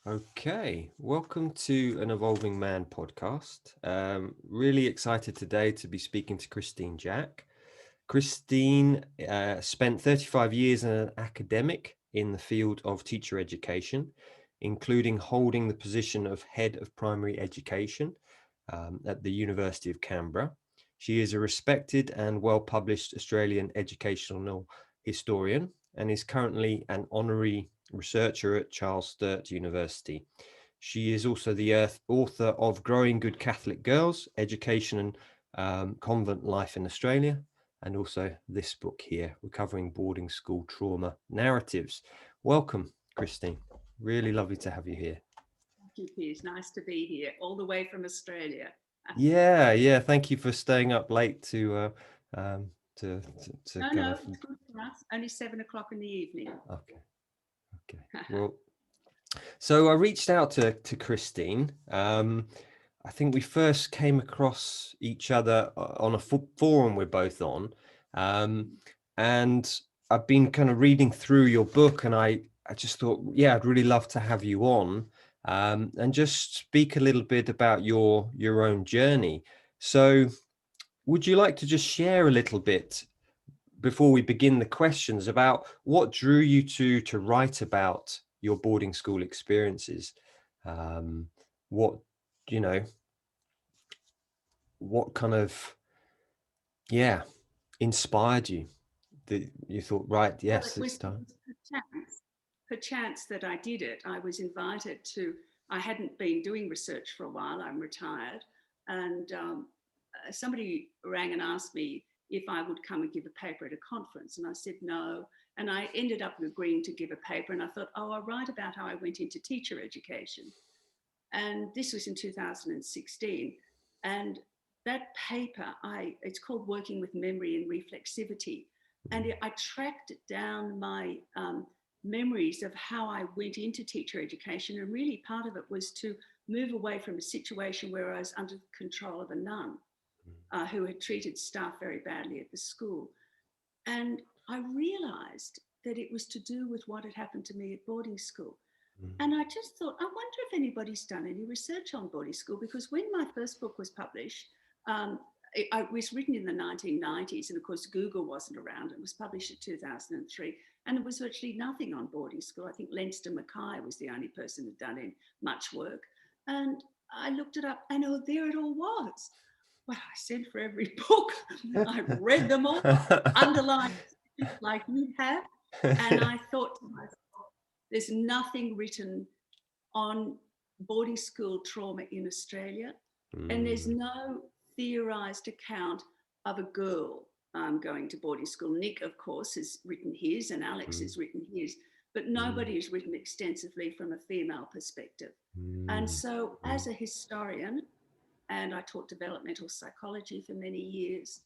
Okay, welcome to an Evolving Man podcast. Really excited today to be speaking to Christine Jack. Christine spent 35 years as an academic in the field of teacher education, including holding the position of Head of Primary Education at the University of Canberra. She is a respected and well-published Australian educational historian and is currently an honorary researcher at Charles Sturt University. She is also the author of Growing Good Catholic Girls, Education and Convent Life in Australia, and also this book here, Recovering Boarding School Trauma Narratives. Welcome, Christine. Really lovely to have you here. Thank you, Piers. Nice to be here, all the way from Australia. Yeah. Thank you for staying up late to No, kind no, of. it's good for us. Only 7 o'clock in the evening. Okay. Well, so I reached out to Christine. I think we first came across each other on a forum we're both on, and I've been kind of reading through your book, and I just thought, yeah, I'd really love to have you on, and just speak a little bit about your own journey. So, would you like to just share a little bit before we begin the questions about what drew you to write about your boarding school experiences? What, you know, what kind of, inspired you that you thought, right, Well, yes, it it's was time. per chance that I did it. I was invited to, I hadn't been doing research for a while, I'm retired, and somebody rang and asked me if I would come and give a paper at a conference, and I said no. And I ended up agreeing to give a paper, and I thought, oh, I'll write about how I went into teacher education. And this was in 2016. And that paper, it's called Working with Memory and Reflexivity. And I tracked down my memories of how I went into teacher education. And really part of it was to move away from a situation where I was under the control of a nun who had treated staff very badly at the school. And I realized that it was to do with what had happened to me at boarding school. And I just thought, I wonder if anybody's done any research on boarding school, because when my first book was published, it was written in the 1990s, and of course Google wasn't around. It was published in 2003, and there was virtually nothing on boarding school. I think Leinster Mackay was the only person who'd done any much work. And I looked it up, and oh, there it all was. Well, I sent for every book. I read them all, underlined like you have, and I thought to myself, there's nothing written on boarding school trauma in Australia, and there's no theorised account of a girl going to boarding school. Nick, of course, has written his, and Alex has written his, but nobody has written extensively from a female perspective. And so, as a historian, and I taught developmental psychology for many years,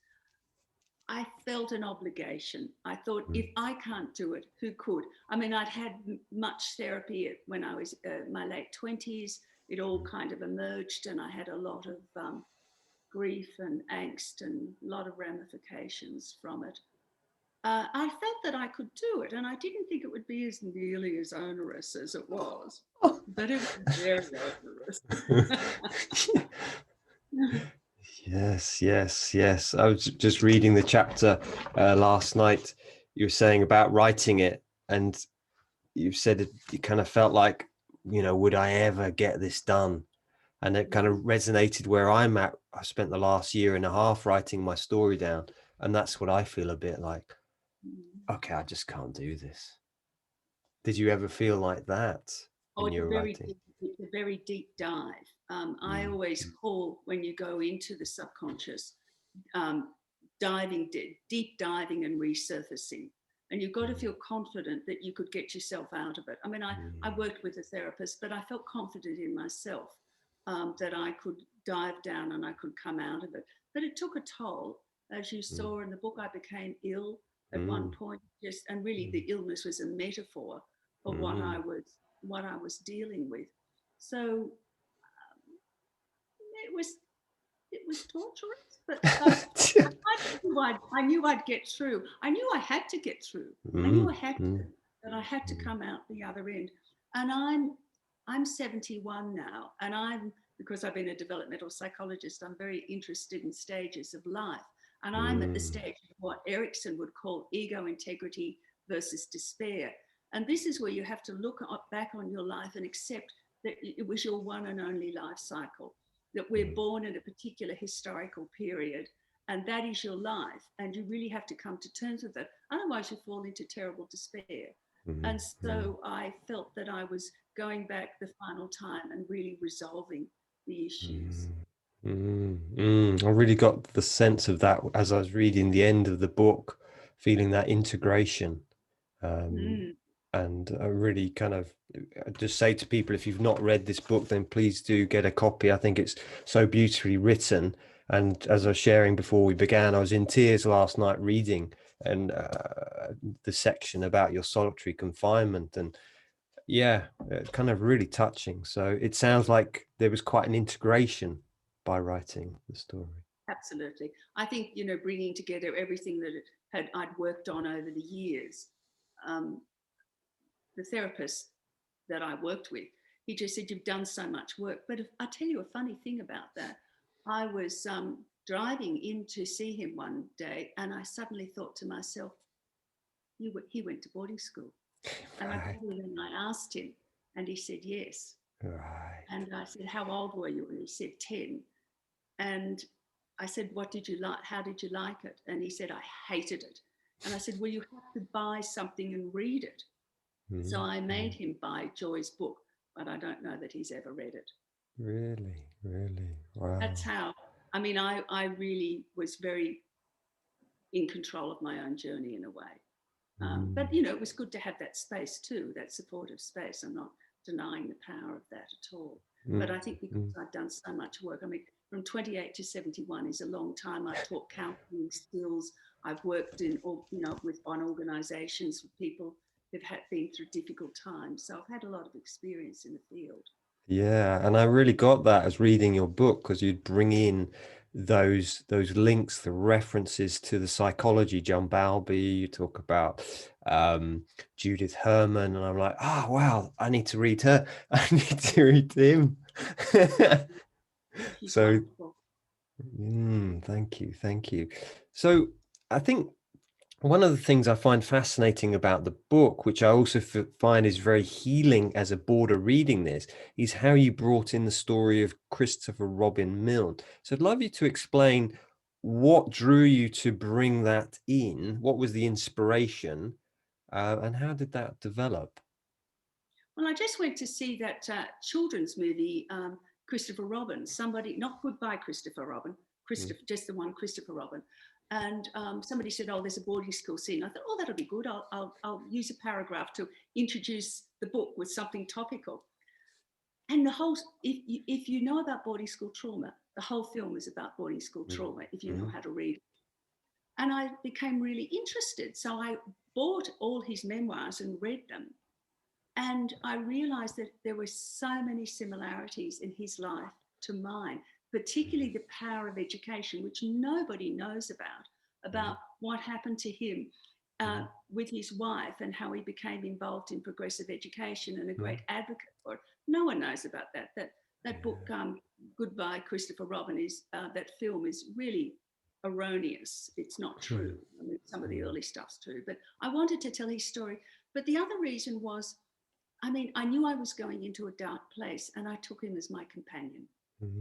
I felt an obligation. I thought, if I can't do it, who could? I mean, I'd had much therapy when I was my late 20s. It all kind of emerged, and I had a lot of grief and angst and a lot of ramifications from it. I felt that I could do it, and I didn't think it would be as nearly as onerous as it was, but it was very onerous. Yes. I was just reading the chapter last night. You were saying about writing it, and you said it kind of felt like, would I ever get this done? And it kind of resonated where I'm at. I spent the last year and a half writing my story down, and that's what I feel a bit like. Okay, I just can't do this. Did you ever feel like that Oh, in your writing? it's a very deep dive. I always call, when you go into the subconscious, deep diving and resurfacing. And you've got to feel confident that you could get yourself out of it. I mean, I worked with a therapist, but I felt confident in myself that I could dive down and I could come out of it. But it took a toll. As you saw in the book, I became ill at one point, and really the illness was a metaphor of what I was dealing with. So it was torturous, but I knew I'd get through. I knew I had to get through. I knew I had to, that I had to come out the other end. And I'm 71 now, and because I've been a developmental psychologist, I'm very interested in stages of life. And I'm at the stage of what Erickson would call ego integrity versus despair. And this is where you have to look back on your life and accept that it was your one and only life cycle, that we're born in a particular historical period, and that is your life. And you really have to come to terms with it. Otherwise, you fall into terrible despair. And so I felt that I was going back the final time and really resolving the issues. I really got the sense of that as I was reading the end of the book, feeling that integration. And I really kind of just say to people, if you've not read this book, then please do get a copy. I think it's so beautifully written. And as I was sharing before we began, I was in tears last night reading and the section about your solitary confinement. And yeah, kind of really touching. So it sounds like there was quite an integration by writing the story. Absolutely. I think, bringing together everything that I'd worked on over the years. The therapist that I worked with, he just said, you've done so much work. But I'll tell you a funny thing about that. I was driving in to see him one day, and I suddenly thought to myself, he went to boarding school. And I asked him, and he said, yes. Right. And I said, how old were you? And he said, 10. And I said, what did you like? How did you like it? And he said, I hated it. And I said, well, you have to buy something and read it. So I made him buy Joy's book, but I don't know that he's ever read it. Really? Wow. That's how, I really was very in control of my own journey in a way. But, it was good to have that space too, that supportive space. I'm not denying the power of that at all. But I think because I've done so much work, from 28 to 71 is a long time. I've taught counselling skills. I've worked on organisations with people who've been through difficult times. So I've had a lot of experience in the field. Yeah, and I really got that as reading your book, because you'd bring in those links, the references to the psychology, John Bowlby, you talk about Judith Herman, and I'm like, oh wow, I need to read her. I need to read him. So thank you. So I think one of the things I find fascinating about the book, which I also find is very healing as a boarder reading this, is how you brought in the story of Christopher Robin Milne. So I'd love you to explain what drew you to bring that in, what was the inspiration, and how did that develop? Well, I just went to see that children's movie, Christopher Robin. Not Goodbye Christopher Robin, just the one Christopher Robin. And somebody said, oh, there's a boarding school scene. I thought, oh, that'll be good. I'll use a paragraph to introduce the book with something topical. And if you know about boarding school trauma, the whole film is about boarding school trauma, if you know how to read. And I became really interested. So I bought all his memoirs and read them. And I realized that there were so many similarities in his life to mine, particularly the power of education, which nobody knows about what happened to him with his wife and how he became involved in progressive education and a great advocate for it. No one knows about that. That book, Goodbye Christopher Robin, that film is really erroneous. It's not true. Some of the early stuff's true, but I wanted to tell his story. But the other reason was, I knew I was going into a dark place, and I took him as my companion.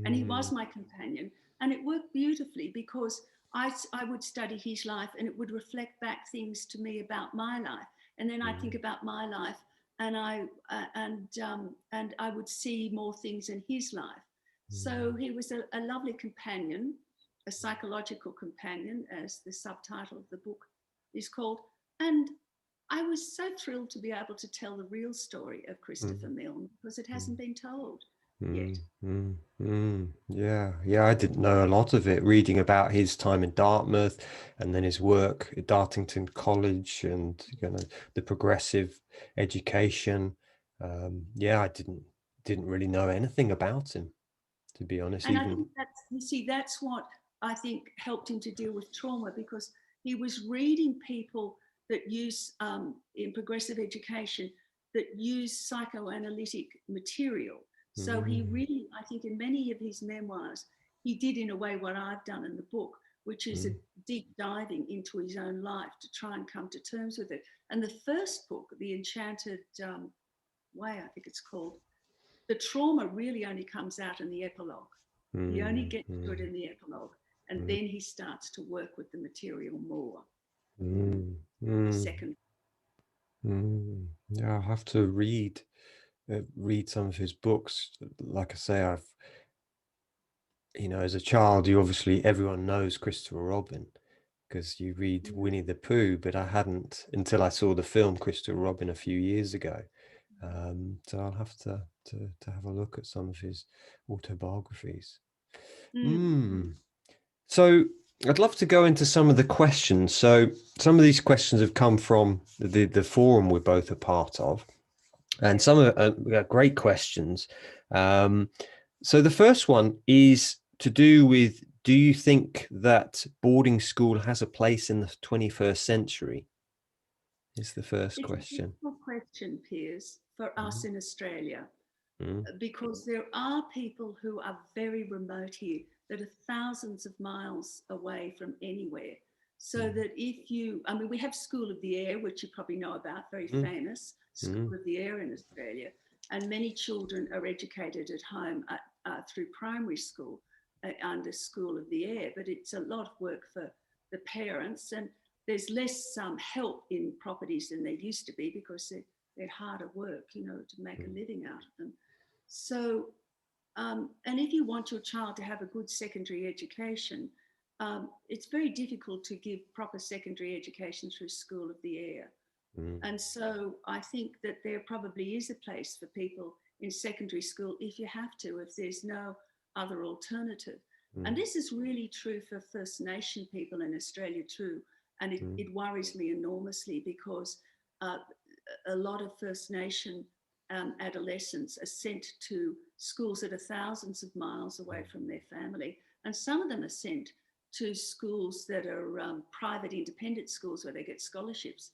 And he was my companion. And it worked beautifully because I would study his life and it would reflect back things to me about my life. And then I'd think about my life and I would see more things in his life. So he was a lovely companion, a psychological companion, as the subtitle of the book is called. And I was so thrilled to be able to tell the real story of Christopher Milne because it hasn't been told yet. Yeah, I didn't know a lot of it, reading about his time in Dartmouth and then his work at Dartington College and the progressive education. I didn't really know anything about him, to be honest. And I think that's what I think helped him to deal with trauma, because he was reading people that use in progressive education that use psychoanalytic material. So he really, I think in many of his memoirs, he did in a way what I've done in the book, which is a deep diving into his own life to try and come to terms with it. And the first book, The Enchanted Way, I think it's called, the trauma really only comes out in the epilogue. He only gets to it in the epilogue, and then he starts to work with the material more. The second. Yeah, I'll have to read some of his books. Like I say, I've, as a child, everyone knows Christopher Robin because you read Winnie the Pooh, but I hadn't until I saw the film Christopher Robin a few years ago. So I'll have to have a look at some of his autobiographies. So I'd love to go into some of the questions. So some of these questions have come from the forum we're both a part of, and some are great questions. So the first one is to do with, do you think that boarding school has a place in the 21st century? Is the first question. It's a difficult question, Piers, for us in Australia, because there are people who are very remote here that are thousands of miles away from anywhere. So that if you, I mean, we have School of the Air, which you probably know about, very famous School of the Air in Australia. And many children are educated at home through primary school under School of the Air, but it's a lot of work for the parents. And there's less help in properties than there used to be because they're harder work, to make a living out of them. So, and if you want your child to have a good secondary education, it's very difficult to give proper secondary education through School of the Air. And so I think that there probably is a place for people in secondary school if you have to, if there's no other alternative. And this is really true for First Nation people in Australia too. And it worries me enormously because a lot of First Nation adolescents are sent to schools that are thousands of miles away from their family. And some of them are sent to schools that are private independent schools where they get scholarships.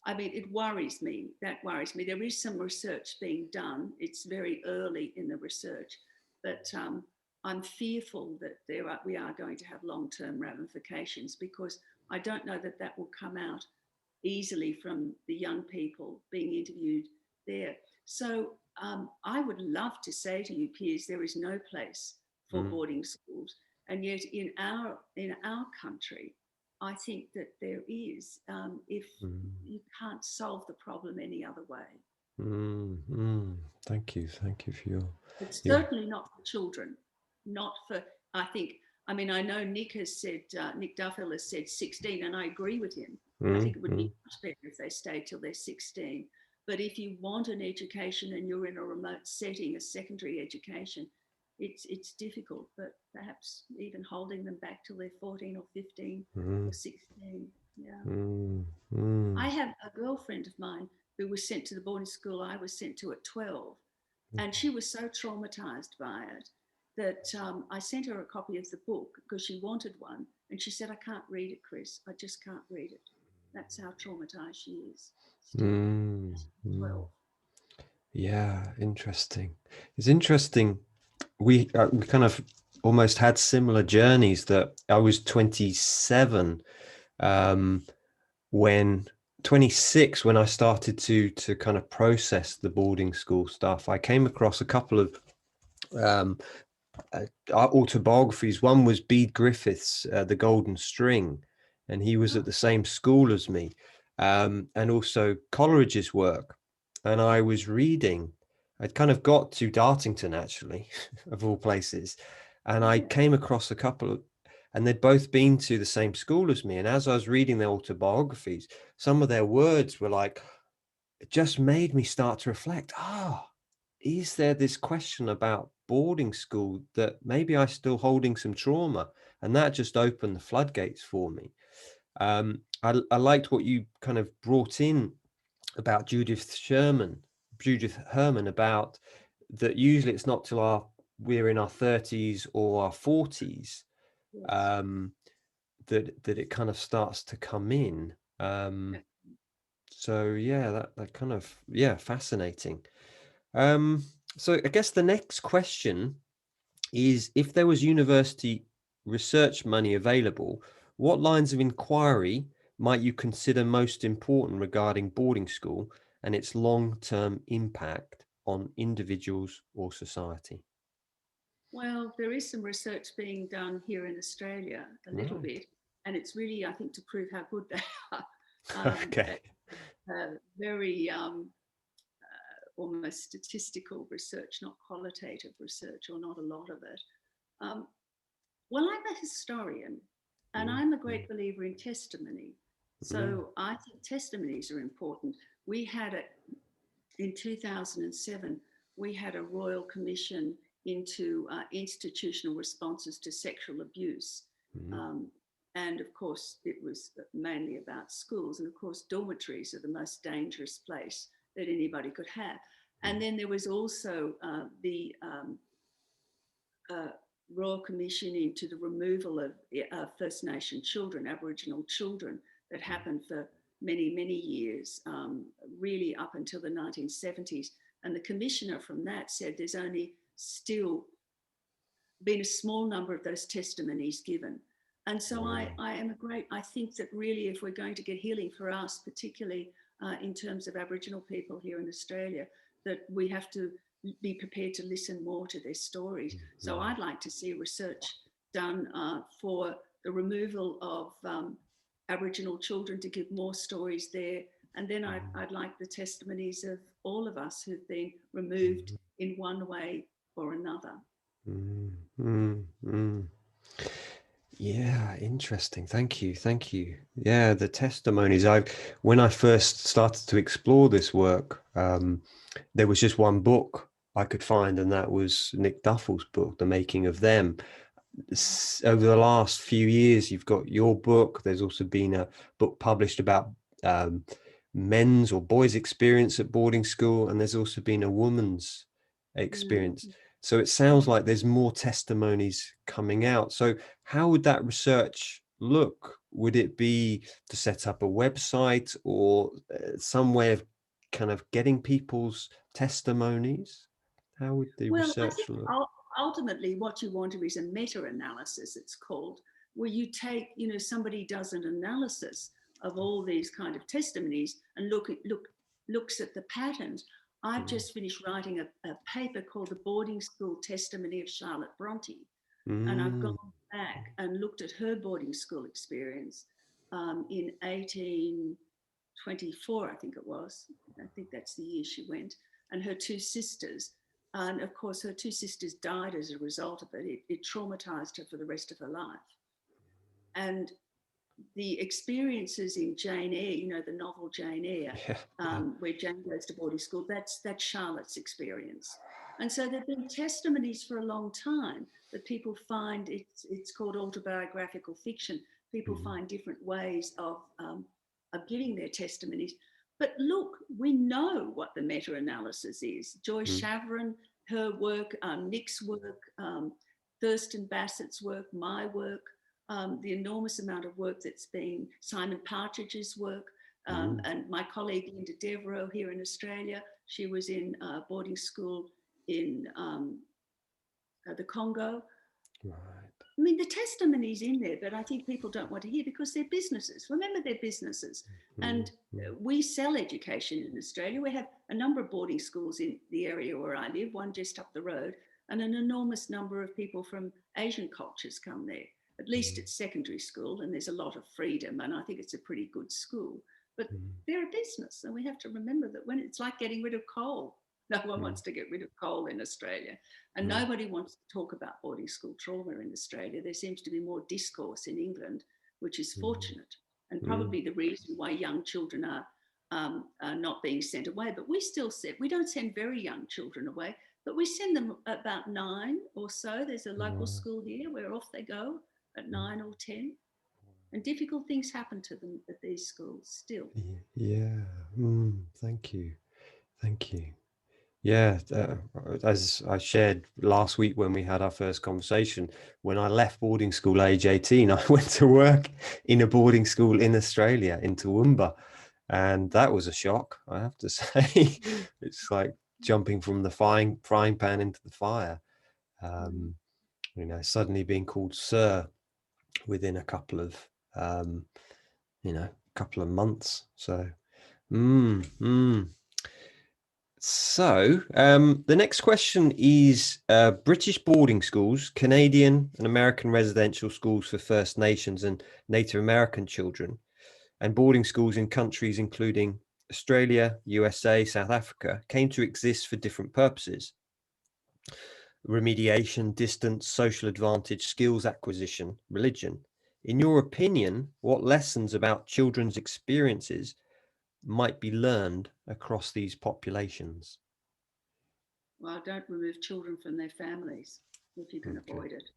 I mean, it worries me. That worries me. There is some research being done. It's very early in the research, but I'm fearful that we are going to have long-term ramifications because I don't know that that will come out easily from the young people being interviewed there. So I would love to say to you, Piers, there is no place for boarding schools, and yet in our country, I think that there is. If you can't solve the problem any other way. Thank you for your. It's certainly not for children, not for. I mean, I know Nick has said, Nick Duffield has said 16, and I agree with him. I think it would be much better if they stay till they're 16. But if you want an education and you're in a remote setting, a secondary education, it's difficult. But perhaps even holding them back till they're 14 or 15 or 16. Yeah. I have a girlfriend of mine who was sent to the boarding school I was sent to at 12, and she was so traumatized by it that I sent her a copy of the book because she wanted one, and she said, "I can't read it, Chris. I just can't read it." That's how traumatized she is. 12. Yeah, interesting. It's interesting. We kind of almost had similar journeys. That I was 27 when 26 when I started to kind of process the boarding school stuff. I came across a couple of autobiographies. One was Bede Griffiths, The Golden String, and he was at the same school as me, and also Coleridge's work. And I was reading, I'd kind of got to Dartington, actually, of all places, and I came across a couple of, and they'd both been to the same school as me. And as I was reading their autobiographies, some of their words were like, it just made me start to reflect, is there this question about boarding school that maybe I'm still holding some trauma? And that just opened the floodgates for me. I liked what you kind of brought in about Judith Herman, about that usually it's not till we're in our 30s or our 40s that it kind of starts to come in. So yeah, that kind of, yeah, fascinating. So I guess the next question is, if there was university research money available, what lines of inquiry might you consider most important regarding boarding school and its long-term impact on individuals or society? Well, there is some research being done here in Australia, a little Right. bit, and it's really, I think, to prove how good they are. Okay. Very almost statistical research, not qualitative research, or not a lot of it. Um, well, I'm a historian, and Mm, I'm a mm, great believer in testimony. mm, So I think testimonies are important. We had it in 2007. We had a royal commission into institutional responses to sexual abuse. mm, Um, and of course, it was mainly about schools. And of course, dormitories are the most dangerous place that anybody could have. And mm, then there was also the Royal Commission into the removal of First Nation children, Aboriginal children, that happened for many, many years, really up until the 1970s. And the commissioner from that said there's only still been a small number of those testimonies given. And so mm, I think that really, if we're going to get healing for us, particularly in terms of Aboriginal people here in Australia, that we have to be prepared to listen more to their stories. So mm, I'd like to see research done for the removal of Aboriginal children, to give more stories there. And then I'd like the testimonies of all of us who've been removed mm, in one way or another. mm, mm, mm. Yeah, interesting. Thank you. Thank you. Yeah, the testimonies. When I first started to explore this work, there was just one book I could find, and that was Nick Duffel's book, The Making of Them. Over the last few years, you've got your book. There's also been a book published about um, men's or boys' experience at boarding school, and there's also been a woman's experience. Mm. So it sounds like there's more testimonies coming out. So how would that research look? Would it be to set up a website, or some way of kind of getting people's testimonies? How would the Well, I research think look? ultimately what you want to is a meta-analysis, it's called, where you take, somebody does an analysis of all these kind of testimonies and looks at the patterns. I've Mm, just finished writing a paper called The Boarding School Testimony of Charlotte Bronte. And I've gone mm, back and looked at her boarding school experience in 1824, I think it was. I think that's the year she went, and her two sisters. And of course, her two sisters died as a result of it. It traumatized her for the rest of her life. And the experiences in Jane Eyre, the novel Jane Eyre, yeah, yeah. where Jane goes to boarding school, that's Charlotte's experience. And so there have been testimonies for a long time that people find, it's called autobiographical fiction. People Mm, find different ways of giving their testimonies. But look, we know what the meta-analysis is. Joyce mm, Chavron, her work, Nick's work, Thurston Bassett's work, my work, the enormous amount of work that's been Simon Partridge's work, mm. and my colleague Linda Devereaux here in Australia. She was in boarding school in the Congo. Right. I mean, the testimony's in there, but I think people don't want to hear because they're businesses. Remember, they're businesses. Mm, And mm, we sell education in Australia. We have a number of boarding schools in the area where I live, one just up the road, and an enormous number of people from Asian cultures come there. At least mm, it's secondary school, and there's a lot of freedom, and I think it's a pretty good school. But mm, they're a business, and we have to remember that when it's like getting rid of coal. No one mm, wants to get rid of coal in Australia. And mm, nobody wants to talk about boarding school trauma in Australia. There seems to be more discourse in England, which is mm, fortunate, and mm, probably the reason why young children are not being sent away. But we don't send very young children away, but we send them about 9 or so. There's a local mm, school here where off they go at mm. 9 or 10. And difficult things happen to them at these schools still. Yeah. Thank you. Thank you. Yeah, as I shared last week when we had our first conversation, when I left boarding school age 18, I went to work in a boarding school in Australia, in Toowoomba. And that was a shock, I have to say. It's like jumping from the frying pan into the fire. You know, suddenly being called sir within a couple of couple of months. So So the next question is British boarding schools, Canadian and American residential schools for First Nations and Native American children, and boarding schools in countries including Australia, USA, South Africa came to exist for different purposes: remediation, distance, social advantage, skills acquisition, religion. In your opinion, what lessons about children's experiences might be learned across these populations? Well, don't remove children from their families if you can avoid it.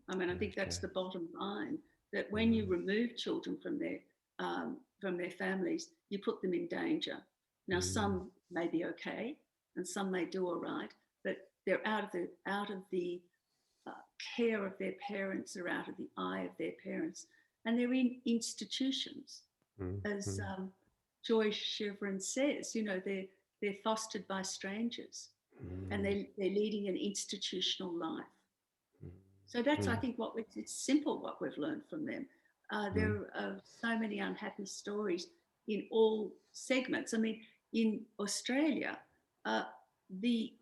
I mean, I think that's the bottom line, that when you remove children from their families, you put them in danger. Now, some may be okay and some may do all right, but they're out of the care of their parents, or out of the eye of their parents, and they're in institutions. As Joy Chevron says, you know, they're fostered by strangers, and they're leading an institutional life. So that's, I think, it's simple what we've learned from them. There are so many unhappy stories in all segments. I mean, in Australia, the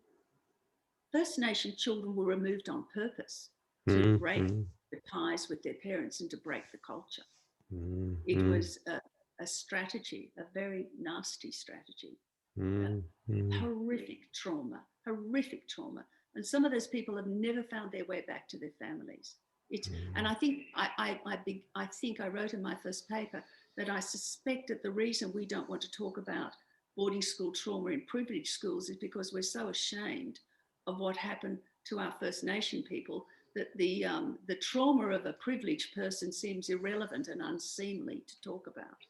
First Nation children were removed on purpose to break the ties with their parents and to break the culture. It was a strategy, a very nasty strategy. Horrific trauma. And some of those people have never found their way back to their families. And I think I think I wrote in my first paper that I suspect that the reason we don't want to talk about boarding school trauma in privileged schools is because we're so ashamed of what happened to our First Nation people that the trauma of a privileged person seems irrelevant and unseemly to talk about.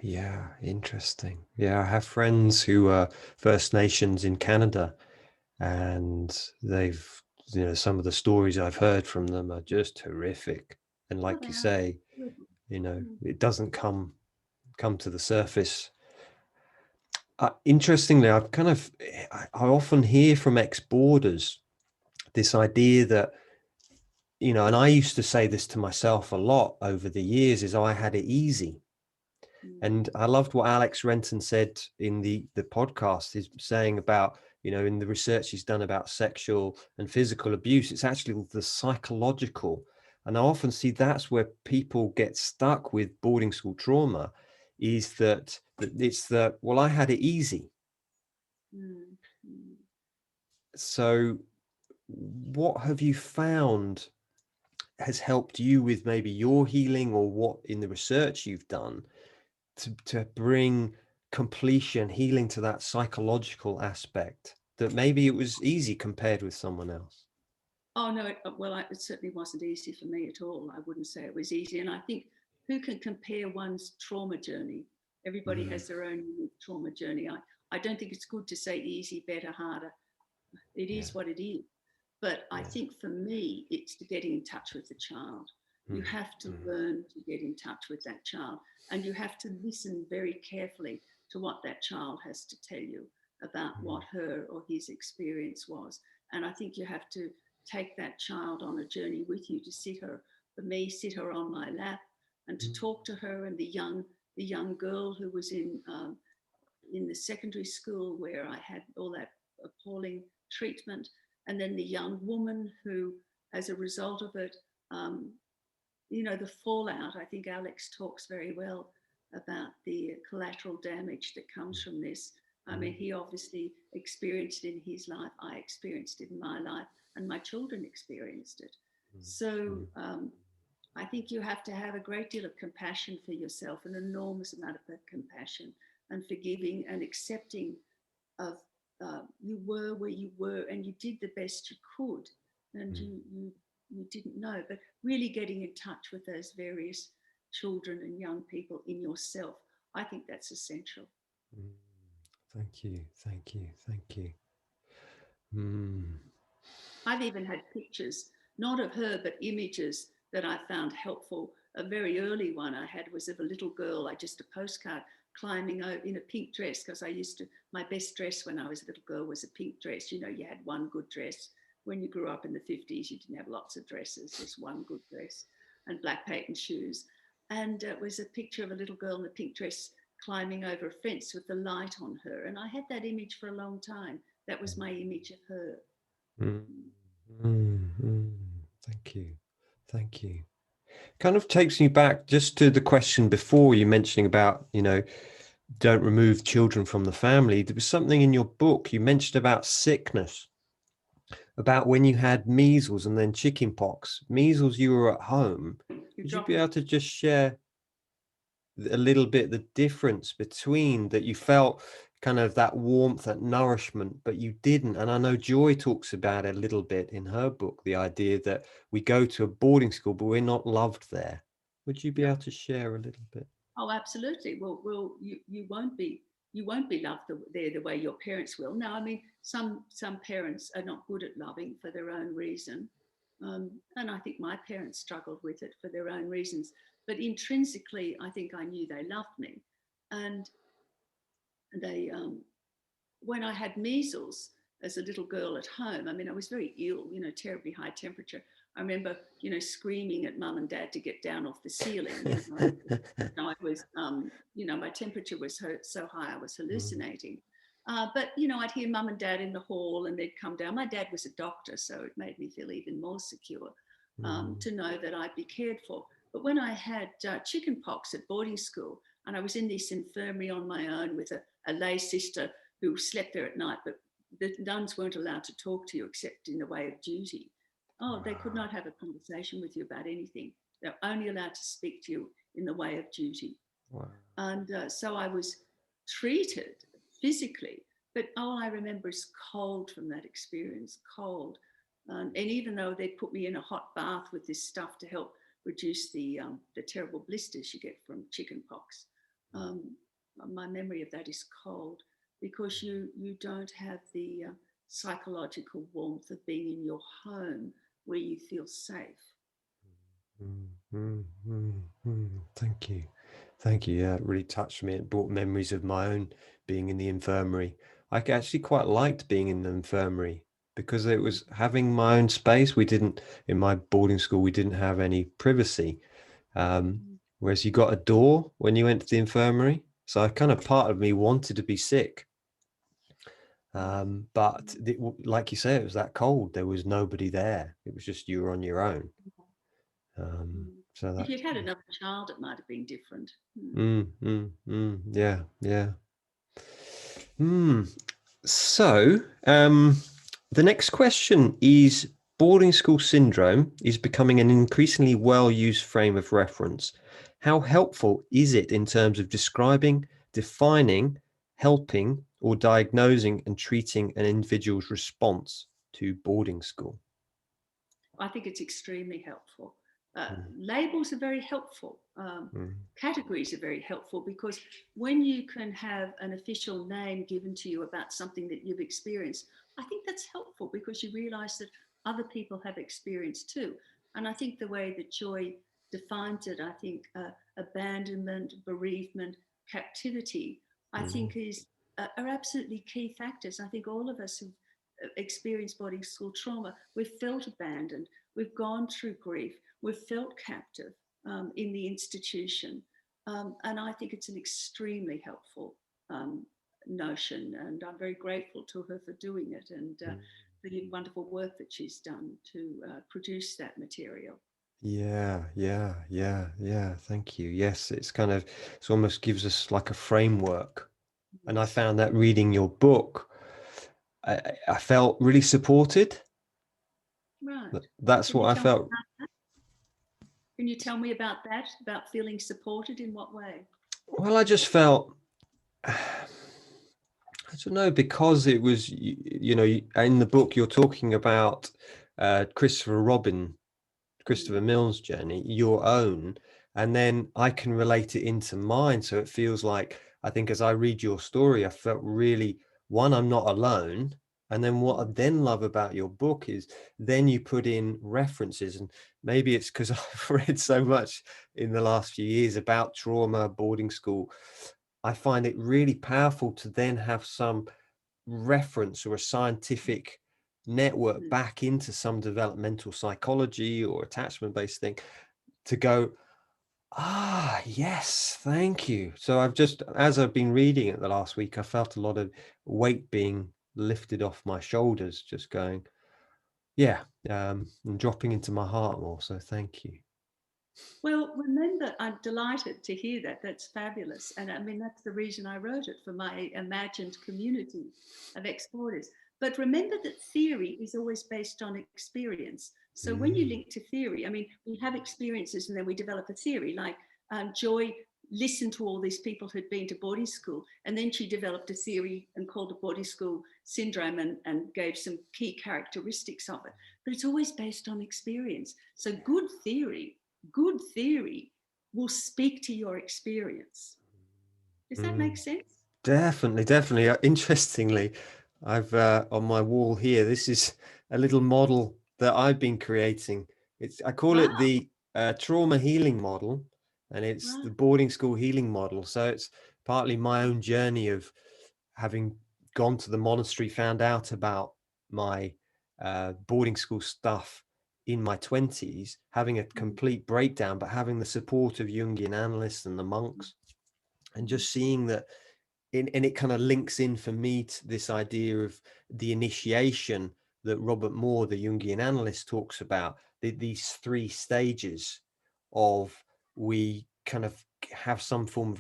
Yeah, interesting. Yeah, I have friends who are First Nations in Canada, and they've, some of the stories I've heard from them are just horrific. And like you say, it doesn't come to the surface. Interestingly, I often hear from ex-boarders this idea that, and I used to say this to myself a lot over the years, is I had it easy. And I loved what Alex Renton said in the podcast, is saying about, in the research he's done about sexual and physical abuse, it's actually the psychological. And I often see that's where people get stuck with boarding school trauma, is that it's well, I had it easy. So what have you found has helped you with maybe your healing, or what in the research you've done to bring completion, healing to that psychological aspect, that maybe it was easy compared with someone else? Oh, no, it certainly wasn't easy for me at all. I wouldn't say it was easy. And I think, who can compare one's trauma journey? Everybody has their own unique trauma journey. I don't think it's good to say easy, better, harder. It is what it is. But I think for me, it's to getting in touch with the child. You have to learn to get in touch with that child, and you have to listen very carefully to what that child has to tell you about what her or his experience was. And I think you have to take that child on a journey with you, to sit her on my lap and to talk to her, and the young girl who was in the secondary school where I had all that appalling treatment, and then the young woman who, as a result of it, the fallout. I think Alex talks very well about the collateral damage that comes from this. I mean, he obviously experienced it in his life. I experienced it in my life, and my children experienced it. So I think you have to have a great deal of compassion for yourself, an enormous amount of compassion, and forgiving and accepting of you were where you were, and you did the best you could, and you didn't know, but really getting in touch with those various children and young people in yourself. I think that's essential. Thank you. I've even had pictures, not of her, but images that I found helpful. A very early one I had was of a little girl, just a postcard, climbing over in a pink dress, because my best dress when I was a little girl was a pink dress. You had one good dress. When you grew up in the 50s, you didn't have lots of dresses, just one good dress, and black patent shoes. And it was a picture of a little girl in a pink dress climbing over a fence with the light on her. And I had that image for a long time. That was my image of her. Thank you. Thank you. Kind of takes me back just to the question before, you mentioning about, don't remove children from the family. There was something in your book you mentioned about sickness, about when you had measles and then chickenpox. Measles, you were at home. Would you be able to just share a little bit the difference between that? You felt kind of that warmth, that nourishment, but you didn't. And I know Joy talks about it a little bit in her book, the idea that we go to a boarding school, but we're not loved there. Would you be able to share a little bit? Oh, absolutely. Well, you won't be loved there the way your parents will. Now, I mean, some parents are not good at loving for their own reason, and I think my parents struggled with it for their own reasons. But intrinsically, I think I knew they loved me, and they when I had measles as a little girl at home, I mean, I was very ill, terribly high temperature. I remember, screaming at mum and dad to get down off the ceiling. I was, my temperature was so high, I was hallucinating. But, I'd hear mum and dad in the hall and they'd come down. My dad was a doctor, so it made me feel even more secure to know that I'd be cared for. But when I had chicken pox at boarding school, and I was in this infirmary on my own with a lay sister who slept there at night, but the nuns weren't allowed to talk to you except in the way of duty. Oh, they could not have a conversation with you about anything. They're only allowed to speak to you in the way of duty. Wow. And so I was treated physically, but all I remember is cold from that experience, cold. And even though they put me in a hot bath with this stuff to help reduce the terrible blisters you get from chicken pox, my memory of that is cold, because you don't have the psychological warmth of being in your home where you feel safe. Thank you. Thank you. Yeah, it really touched me. It brought memories of my own being in the infirmary. I actually quite liked being in the infirmary because it was having my own space. In my boarding school, we didn't have any privacy. Whereas you got a door when you went to the infirmary. So part of me wanted to be sick. But like you say, it was that cold. There was nobody there. It was just you were on your own. If you'd had another child, it might have been different. Yeah. So the next question is, boarding school syndrome is becoming an increasingly well-used frame of reference. How helpful is it in terms of describing, defining, helping, or diagnosing and treating an individual's response to boarding school? I think it's extremely helpful. Labels are very helpful. Categories are very helpful, because when you can have an official name given to you about something that you've experienced, I think that's helpful, because you realize that other people have experienced too. And I think the way that Joy defines it, I think abandonment, bereavement, captivity, I think are absolutely key factors. I think all of us who've experienced boarding school trauma, we've felt abandoned, we've gone through grief, we've felt captive in the institution. And I think it's an extremely helpful notion, and I'm very grateful to her for doing it, and the wonderful work that she's done to produce that material. Yeah. Thank you. Yes, it almost gives us like a framework. Yes. And I found that reading your book, I felt really supported. Right. That's what I felt. Can you tell me about that, about feeling supported? In what way? Well, I just felt, I don't know, because it was, in the book you're talking about Christopher Milne's journey, your own, and then I can relate it into mine. So it feels like, I think as I read your story, I felt really, I'm not alone. And then what I then love about your book is then you put in references, and maybe it's because I've read so much in the last few years about trauma, boarding school. I find it really powerful to then have some reference or a scientific network back into some developmental psychology or attachment-based thing to go, yes, thank you. So as I've been reading it the last week, I felt a lot of weight being lifted off my shoulders, just going, yeah, and dropping into my heart more. So thank you. Well, remember, I'm delighted to hear that. That's fabulous. And I mean, that's the reason I wrote it, for my imagined community of exporters. But remember that theory is always based on experience. So when you link to theory, I mean, we have experiences and then we develop a theory. Like Joy listened to all these people who'd been to boarding school, and then she developed a theory and called it boarding school syndrome, and gave some key characteristics of it. But it's always based on experience. So good theory will speak to your experience. Does that make sense? Definitely. Interestingly, I've on my wall here, this is a little model that I've been creating. I call it the trauma healing model, and it's the boarding school healing model. So it's partly my own journey of having gone to the monastery, found out about my boarding school stuff in my 20s, having a complete breakdown, but having the support of Jungian analysts and the monks, and just seeing that. And it kind of links in for me to this idea of the initiation that Robert Moore, the Jungian analyst, talks about, these 3 stages of, we kind of have some form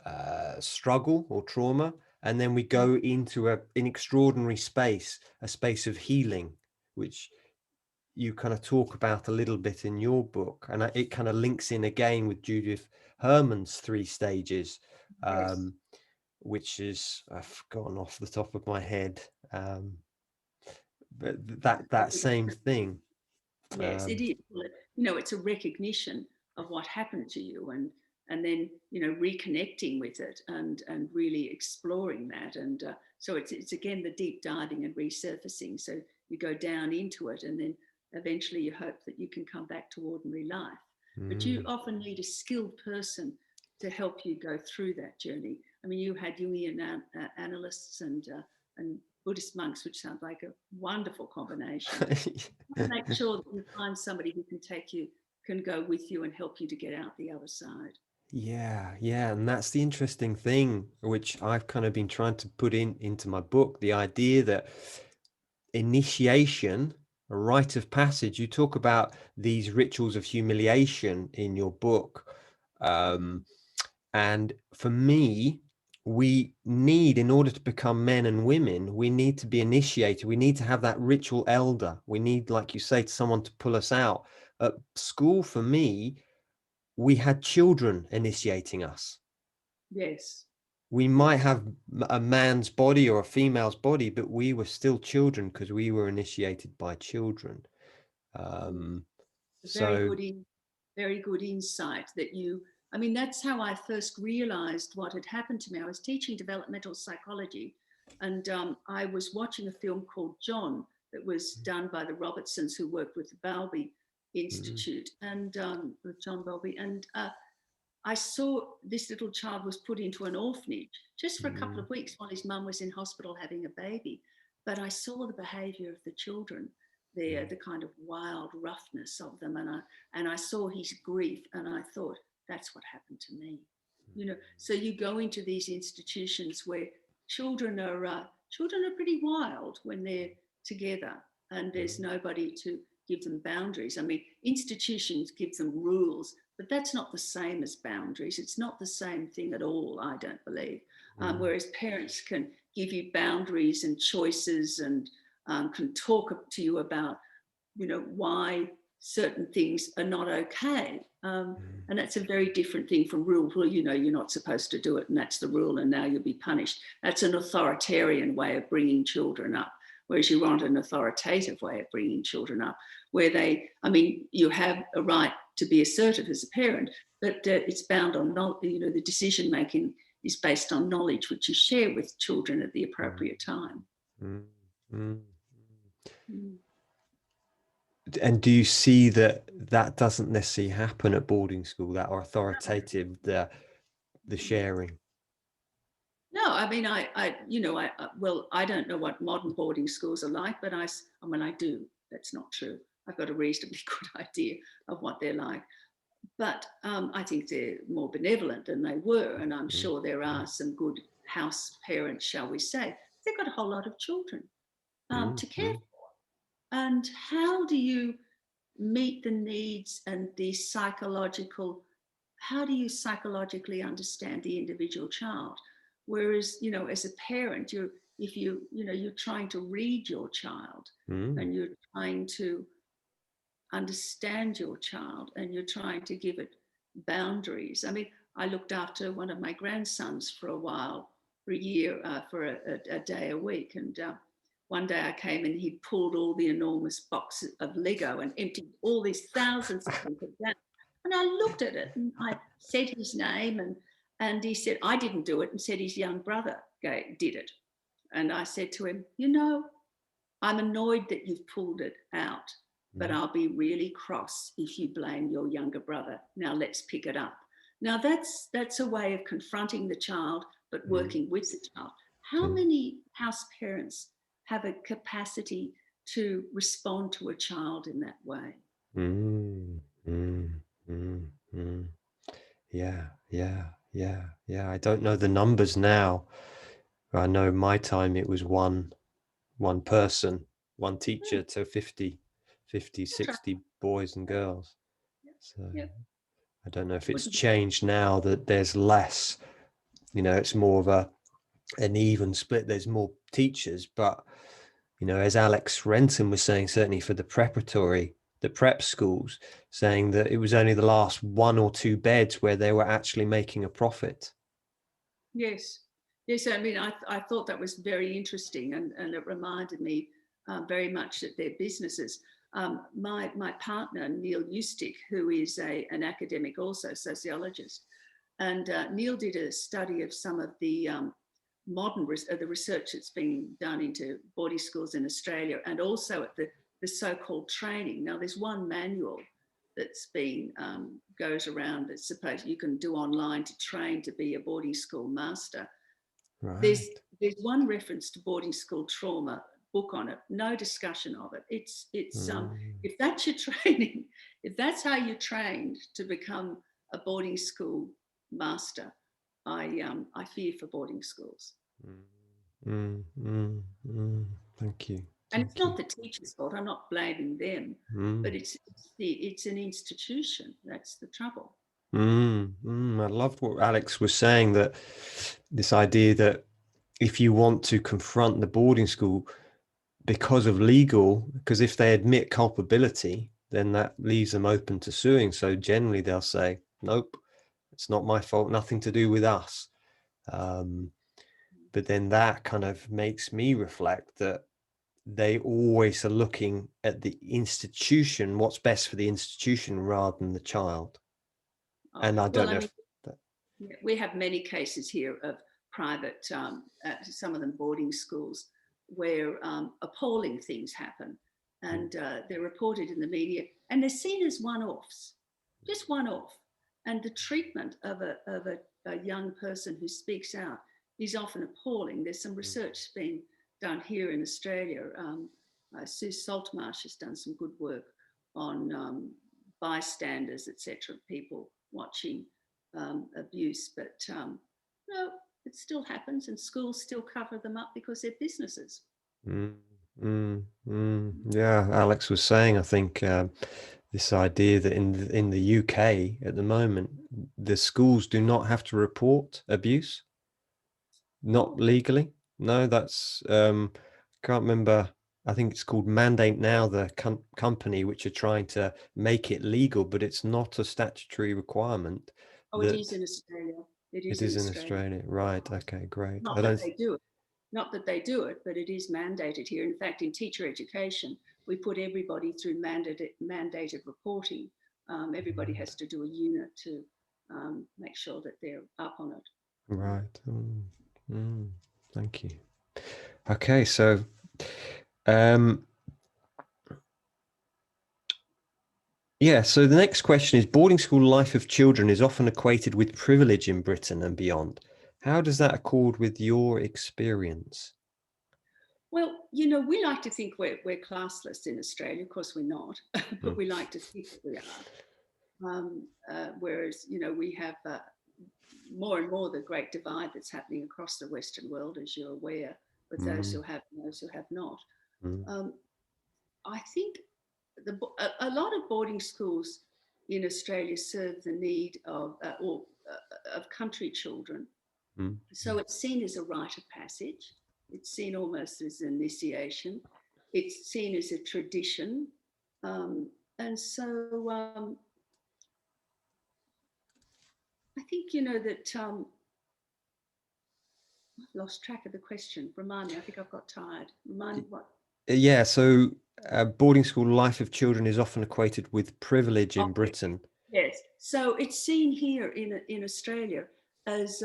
of struggle or trauma, and then we go into an extraordinary space, a space of healing, which you kind of talk about a little bit in your book, and it kind of links in again with Judith Herman's 3 stages. Yes. Which is, I've forgotten off the top of my head, but that same thing. Yes, it is. It's a recognition of what happened to you, and then reconnecting with it, and really exploring that. And so it's again the deep diving and resurfacing. So you go down into it, and then eventually you hope that you can come back to ordinary life. But you often need a skilled person to help you go through that journey. I mean, you had Jungian analysts and Buddhist monks, which sound like a wonderful combination. Make sure that you find somebody who can go with you and help you to get out the other side. Yeah, and that's the interesting thing, which I've kind of been trying to put into my book, the idea that initiation, a rite of passage. You talk about these rituals of humiliation in your book, and for me, we need, in order to become men and women, we need to be initiated. We need to have that ritual elder. We need, like you say, someone to pull us out. At school, for me, we had children initiating us. Yes. We might have a man's body or a female's body, but we were still children because we were initiated by children. Very So very good insight I mean, that's how I first realized what had happened to me. I was teaching developmental psychology, and I was watching a film called John that was done by the Robertsons, who worked with the Bowlby Institute, and with John Bowlby. And I saw this little child was put into an orphanage just for a couple of weeks while his mum was in hospital having a baby. But I saw the behaviour of the children there, the kind of wild roughness of them, and I saw his grief, and I thought, that's what happened to me. So you go into these institutions where children are pretty wild when they're together, and there's nobody to give them boundaries. I mean, institutions give them rules, but that's not the same as boundaries. It's not the same thing at all, I don't believe. Whereas parents can give you boundaries and choices, and can talk to you about, why certain things are not okay. And that's a very different thing from rule. Well, you're not supposed to do it, and that's the rule, and now you'll be punished. That's an authoritarian way of bringing children up. Whereas you want an authoritative way of bringing children up, where you have a right to be assertive as a parent, but it's bound on knowledge. The decision making is based on knowledge, which you share with children at the appropriate time. And do you see that doesn't necessarily happen at boarding school, that authoritative, the sharing? No, I mean, well, I don't know what modern boarding schools are like, but I mean, I do. That's not true. I've got a reasonably good idea of what they're like. But I think they're more benevolent than they were. And I'm sure there are some good house parents, shall we say. They've got a whole lot of children to care for. And how do you meet the needs and the how do you psychologically understand the individual child? Whereas, as a parent, you're trying to read your child and you're trying to understand your child and you're trying to give it boundaries. I mean, I looked after one of my grandsons for a while, for a year, for a day a week. And one day I came and he pulled all the enormous boxes of Lego and emptied all these thousands of them down. And I looked at it and I said his name and he said, I didn't do it, and said his young brother did it. And I said to him, I'm annoyed that you've pulled it out, but I'll be really cross if you blame your younger brother. Now let's pick it up. Now that's a way of confronting the child, but working with the child. How many house parents have a capacity to respond to a child in that way? Yeah. I don't know the numbers now. I know my time it was one person, one teacher to 50, 60 boys and girls. So I don't know if it's changed now that there's less, it's more of an even split. There's more teachers, but as Alex Renton was saying, certainly for the prep schools, saying that it was only the last 1 or 2 beds where they were actually making a profit. Yes. I mean, I thought that was very interesting, and it reminded me very much that they're businesses. My partner, Neil Eustick, who is an academic, also sociologist, and Neil did a study of some of the the research that's been done into boarding schools in Australia, and also at the so-called training. Now, there's one manual that's been goes around that suppose you can do online to train to be a boarding school master. Right. There's one reference to boarding school trauma book on it, no discussion of it. It's if that's your training, if that's how you're trained to become a boarding school master, I fear for boarding schools. Thank you. And it's not the teacher's fault. I'm not blaming them, but it's an institution. That's the trouble. I loved what Alex was saying, that this idea that if you want to confront the boarding school because if they admit culpability, then that leaves them open to suing. So generally they'll say, nope, it's not my fault, nothing to do with us. But then that kind of makes me reflect that they always are looking at the institution, what's best for the institution rather than the child. And I don't know. We have many cases here of private, some of them boarding schools, where appalling things happen, and they're reported in the media, and they're seen as one-offs, just one-off. And the treatment of a young person who speaks out is often appalling. There's some research being done here in Australia. Sue Saltmarsh has done some good work on bystanders, etc., people watching abuse, but no, it still happens, and schools still cover them up because they're businesses. Yeah, Alex was saying, I think this idea that in the UK at the moment, the schools do not have to report abuse, not legally. No, that's can't remember. I think it's called Mandate Now, the company which are trying to make it legal, but it's not a statutory requirement. It is in Australia. It is in Australia. Right. Okay, great. Not that they do it, but it is mandated here. In fact, in teacher education, we put everybody through mandated reporting. Everybody has to do a unit to make sure that they're up on it. Right. Thank you. Okay, so so the next question is, boarding school life of children is often equated with privilege in Britain and beyond. How does that accord with your experience? Well, you know, we like to think we're classless in Australia. Of course, we're not, but Mm. we like to think that we are. Whereas, you know, we have more and more the great divide that's happening across the Western world, as you're aware, with those who Mm. have and those who have not. Mm. Um, I think a lot of boarding schools in Australia serve the need of country children. Mm. So it's seen as a rite of passage. It's seen almost as an initiation. It's seen as a tradition. And so I think, you know, that I've lost track of the question. Remind me, I think I've got tired. Remind me what? Yeah, so boarding school life of children is often equated with privilege in Okay, Britain. yes. So it's seen here in Australia as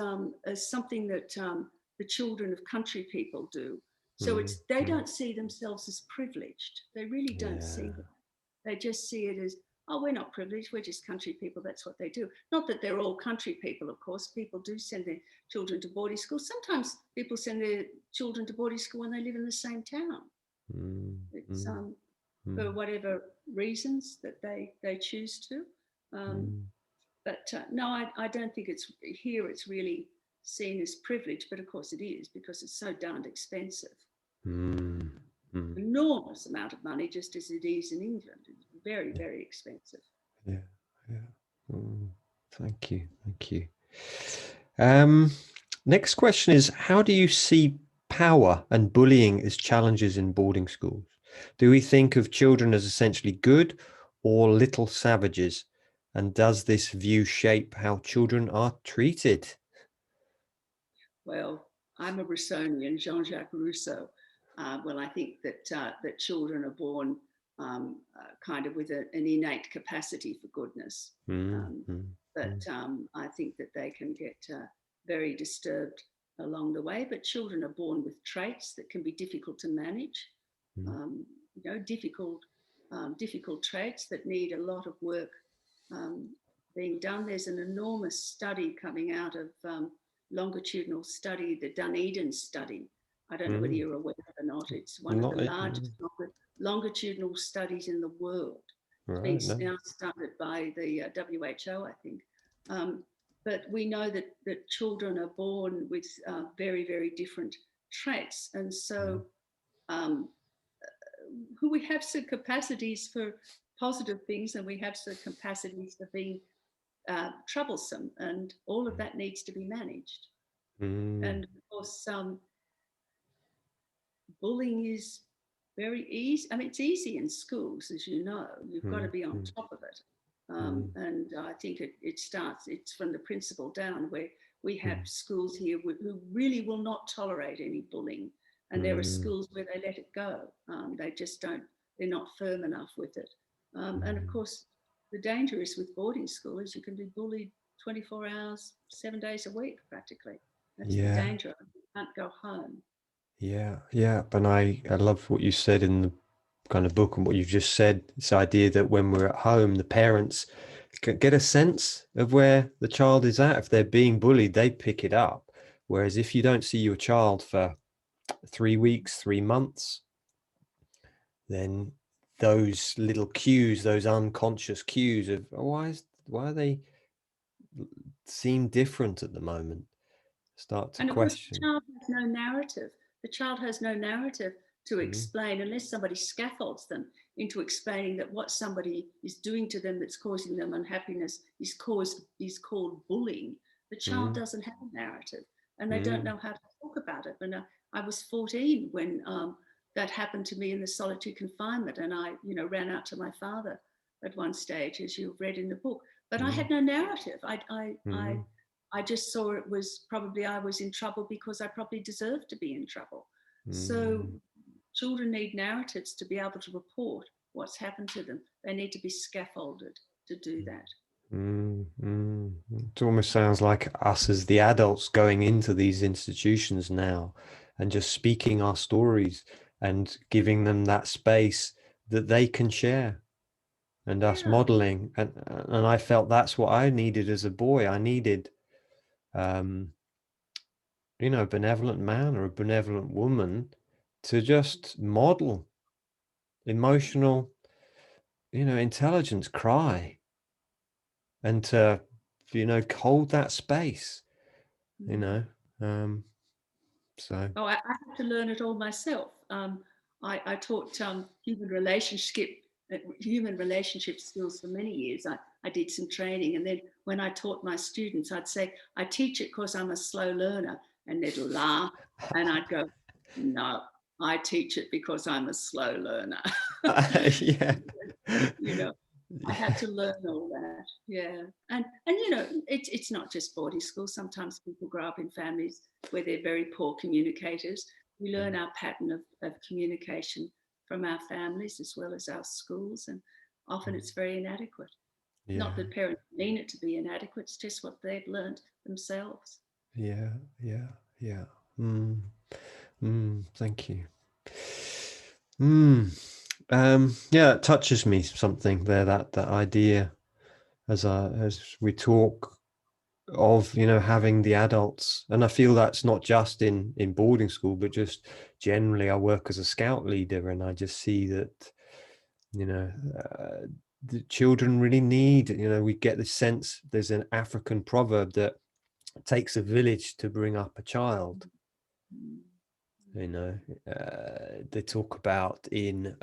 something that the children of country people do. So Mm. it's they Mm. don't see themselves as privileged. They really don't see Yeah. that. They just see it as, oh, we're not privileged. We're just country people. That's what they do. Not that they're all country people, of course. People do send their children to boarding school. Sometimes people send their children to boarding school when they live in the same town. Mm. It's Mm. for Mm. whatever reasons that they choose to. Um, Mm. but no, I don't think it's here. It's really seen as privilege, but of course it is because it's so darned expensive. Mm. Mm. Enormous amount of money, just as it is in England. It's very, very expensive. Yeah. Yeah. Mm. Thank you. Thank you. Um, Next question is, how do you see power and bullying as challenges in boarding schools? Do we think of children as essentially good or little savages? And does this view shape how children are treated? Well, I'm a Rousseauian, Jean-Jacques Rousseau. Well, I think that children are born kind of with an innate capacity for goodness, Mm. um, Mm. but Mm. I think that they can get very disturbed along the way. But children are born with traits that can be difficult to manage. Mm. You know, difficult traits that need a lot of work um, being done. There's an enormous study coming out of longitudinal study, the Dunedin study. I don't know whether Mm. you're aware of it or not. It's one of Not the it. largest longitudinal studies in the world. Right. It's No. been now started by the WHO, I think. But we know that children are born with very, very different traits. And Mm. so um, we have some capacities for positive things and we have some capacities for being troublesome, and all of that needs to be managed. Mm. And of course, bullying is very easy. I mean, it's easy in schools, as you know. You've got to Mm. be on Mm. top of it. Mm. And I think it's from the principal down, where we have Mm. schools here who really will not tolerate any bullying. And there are Mm. schools where they let it go. They just don't, they're not firm enough with it. And of Mm. course, the danger is with boarding school is you can be bullied 24 hours, 7 days a week, practically. That's the Yeah. danger. You can't go home. Yeah. Yeah. But I love what you said in the kind of book and what you've just said. This idea that when we're at home, the parents can get a sense of where the child is at. If they're being bullied, they pick it up. Whereas if you don't see your child for 3 weeks, 3 months, then those little cues, those unconscious cues of, oh, why are they seem different at the moment, start to And of course, the question. child has no narrative. The child has no narrative to Mm. explain unless somebody scaffolds them into explaining that what somebody is doing to them that's causing them unhappiness is called bullying. The child Mm. doesn't have a narrative and they don't Mm. know how to talk about it. And I was 14 when that happened to me in the solitary confinement, and I, you know, ran out to my father at one stage, as you've read in the book. But I Mm. had no narrative. Mm. I just saw it was probably I was in trouble because I probably deserved to be in trouble. So Mm. children need narratives to be able to report what's happened to them. They need to be scaffolded to do that. Mm. Mm. It almost sounds like us as the adults going into these institutions now and just speaking our stories and giving them that space that they can share, and us Yeah. modeling. And I felt that's what I needed as a boy. I needed um you know, a benevolent man or a benevolent woman to just model emotional, you know, intelligence, cry, and to, you know, hold that space, you know. So Oh, I had to learn it all myself. I taught human relationship skills for many years. I did some training, and then when I taught my students, I'd say, I teach it because I'm a slow learner, and they'd laugh, and I'd go, no, I teach it because I'm a slow learner. yeah. You know, I had to learn all that. Yeah. And you know, it's not just boarding school. Sometimes people grow up in families where they're very poor communicators. We learn our pattern of communication from our families as well as our schools, and often it's very inadequate. Yeah, Not that parents mean it to be inadequate, it's just what they've learned themselves. yeah, yeah, yeah. Thank you. Yeah, it touches me something there, that idea as we talk of, you know, having the adults, and I feel that's not just in boarding school, but just generally. I work as a scout leader, and I just see that, you know, the children really need, you know, we get the sense, there's an African proverb that it takes a village to bring up a child. You know, they talk about in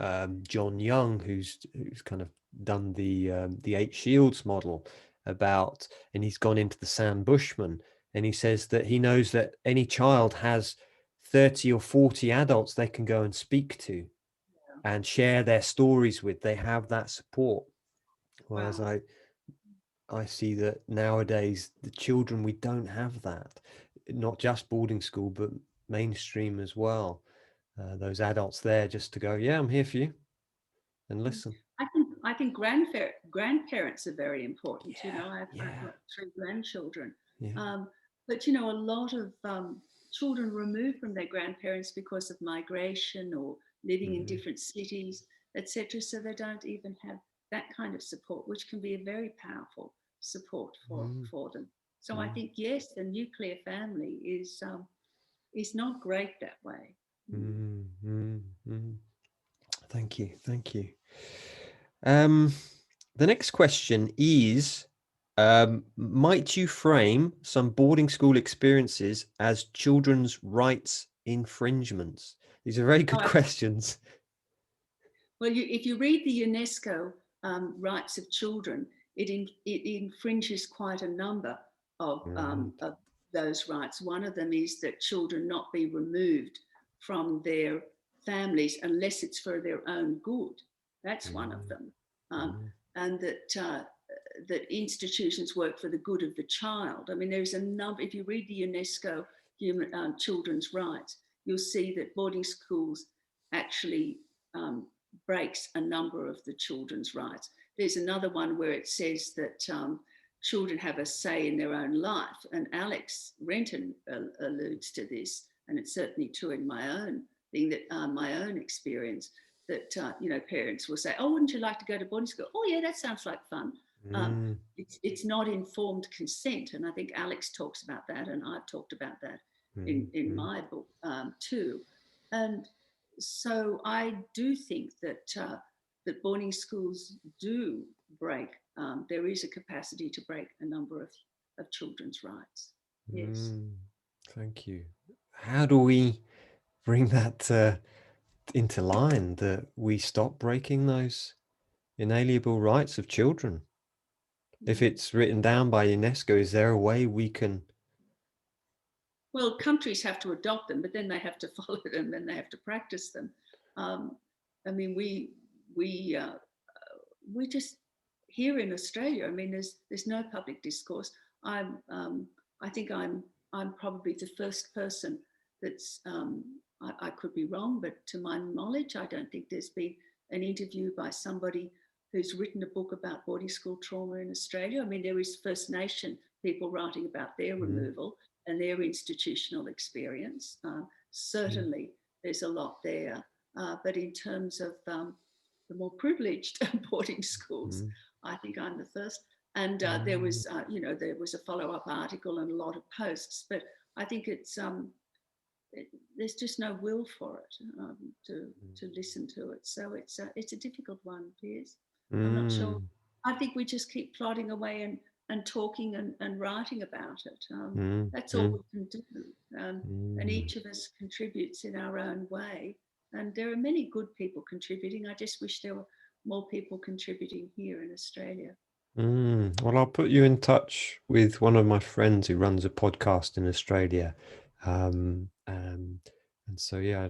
John Young, who's kind of done the Eight Shields model about, and he's gone into the Sand Bushman, and he says that he knows that any child has 30 or 40 adults they can go and speak to and share their stories with. They have that support. Whereas Wow. I see that nowadays the children, we don't have that, not just boarding school, but mainstream as well. Those adults there just to go, yeah, I'm here for you, and listen. I think grandparents are very important. You Yeah, know, I've yeah, got three grandchildren, yeah. but you know, a lot of children removed from their grandparents because of migration or living in Mm, different cities, etc. So they don't even have that kind of support, which can be a very powerful support mm, for them. So I mm, think yes, the nuclear family is not great that way. mm, mm, mm. Thank you, thank you. Um, the next question is, might you frame some boarding school experiences as children's rights infringements? These are very good Oh, questions. well, if you read the UNESCO rights of children, it infringes quite a number Mm, of those rights. One of them is that children not be removed from their families unless it's for their own good. That's one of mm, them. mm, And that institutions work for the good of the child. I mean, there's a number, if you read the UNESCO children's rights, you'll see that boarding schools actually breaks a number of the children's rights. There's another one where it says that children have a say in their own life, and Alex Renton alludes to this, and it's certainly true in my own thing, that my own experience, that you know, parents will say, "Oh, wouldn't you like to go to boarding school?" "Oh, yeah, that sounds like fun." mm, It's not informed consent, and I think Alex talks about that, and I've talked about that mm, in mm, my book too. And so I do think that boarding schools do break. There is a capacity to break a number of children's rights. Yes. mm. Thank you. How do we bring that into line, that we stop breaking those inalienable rights of children? If Mm. it's written down by UNESCO, is there a way we can? Well, countries have to adopt them, but then they have to follow them, and they have to practice them. Um, I mean, we we just here in Australia. I mean, there's no public discourse. I think I'm probably the first person that's. I could be wrong, but to my knowledge, I don't think there's been an interview by somebody who's written a book about boarding school trauma in Australia. I mean, there is First Nation people writing about their Mm, removal and their institutional experience. mm, Certainly, there's a lot there. But in terms of the more privileged boarding schools, mm, I think I'm the first. And mm, there was a follow-up article and a lot of posts. But I think there's just no will for it to listen to it. So it's a difficult one, Piers. I'm not sure. I think we just keep plodding away and talking and writing about it. That's all we can do. And each of us contributes in our own way. And there are many good people contributing. I just wish there were more people contributing here in Australia. Well, I'll put you in touch with one of my friends who runs a podcast in Australia. And so, yeah,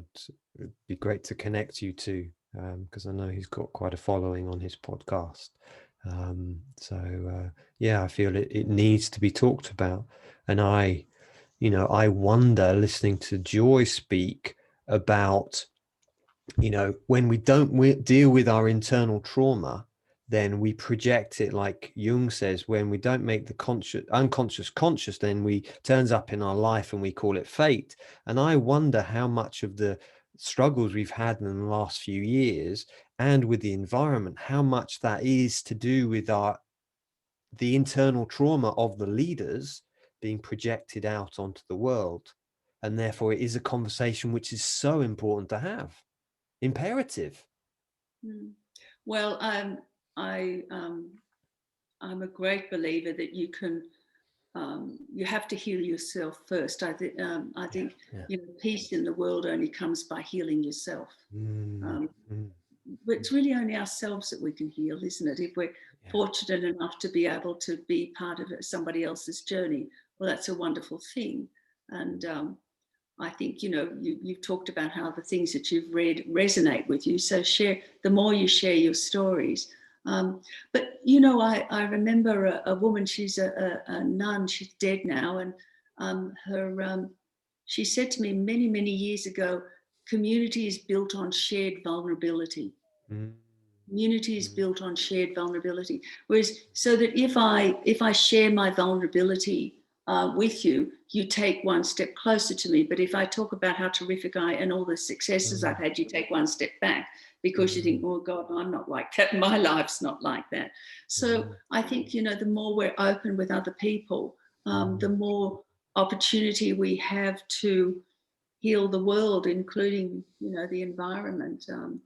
it'd be great to connect you two, because I know he's got quite a following on his podcast. Yeah, I feel it needs to be talked about. And I wonder, listening to Joy speak about, when we don't deal with our internal trauma, then we project it, like Jung says, when we don't make the unconscious conscious, then we turns up in our life and we call it fate. And I wonder how much of the struggles we've had in the last few years and with the environment, how much that is to do with the internal trauma of the leaders being projected out onto the world. And therefore it is a conversation which is so important to have, imperative. Well, I'm a great believer that you have to heal yourself first. I think peace in the world only comes by healing yourself. But it's really only ourselves that we can heal, isn't it? If we're fortunate enough to be able to be part of somebody else's journey, well, that's a wonderful thing. And I think, you've talked about how the things that you've read resonate with you. So the more you share your stories. But, I remember a woman, she's a nun, she's dead now. And she said to me many, many years ago, community is built on shared vulnerability. Community is built on shared vulnerability. Whereas, so that if I share my vulnerability with you, you take one step closer to me. But if I talk about how terrific and all the successes I've had, you take one step back because you think, oh God, I'm not like that. My life's not like that. So I think, the more we're open with other people, the more opportunity we have to heal the world, including, the environment. And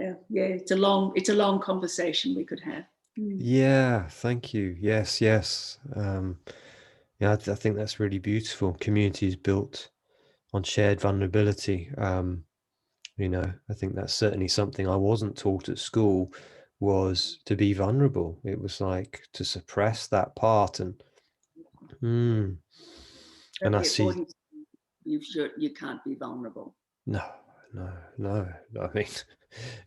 it's a long conversation we could have. Yeah, thank you. Yes. I think that's really beautiful. Community is built on shared vulnerability. I think that's certainly something I wasn't taught at school, was to be vulnerable. It was like to suppress that part. And I see. You can't be vulnerable. No. I mean,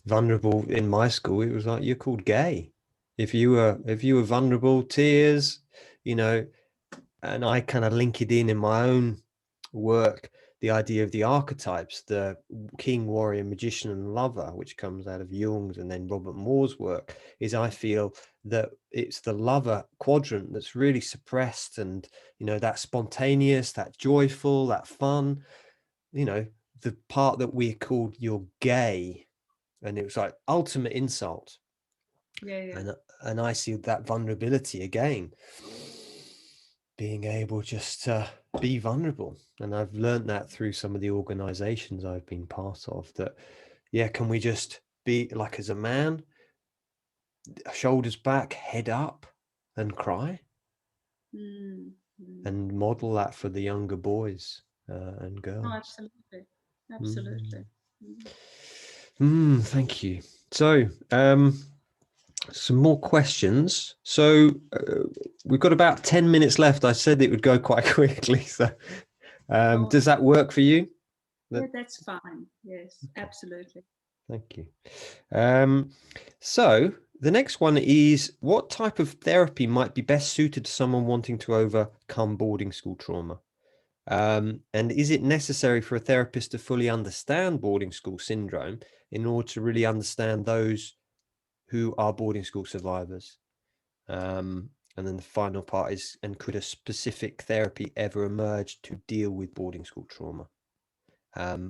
vulnerable in my school, it was like you're called gay if you were vulnerable. Tears, and I kind of link it in my own work, the idea of the archetypes, the king, warrior, magician, and lover, which comes out of Jung's and then Robert Moore's work, is I feel that it's the lover quadrant that's really suppressed, and that spontaneous, that joyful, that fun, the part that we called you're gay, and it was like ultimate insult. And I see that vulnerability again, being able just to be vulnerable. And I've learned that through some of the organizations I've been part of, that can we just be like, as a man, shoulders back, head up, and cry, and model that for the younger boys and girls. Oh, absolutely. Thank you. So some more questions. So we've got about 10 minutes left. I said it would go quite quickly. So does that work for you? Yeah, that's fine. Yes, absolutely. Thank you. So the next one is, what type of therapy might be best suited to someone wanting to overcome boarding school trauma? And is it necessary for a therapist to fully understand boarding school syndrome in order to really understand those who are boarding school survivors? And then the final part is, and could a specific therapy ever emerge to deal with boarding school trauma?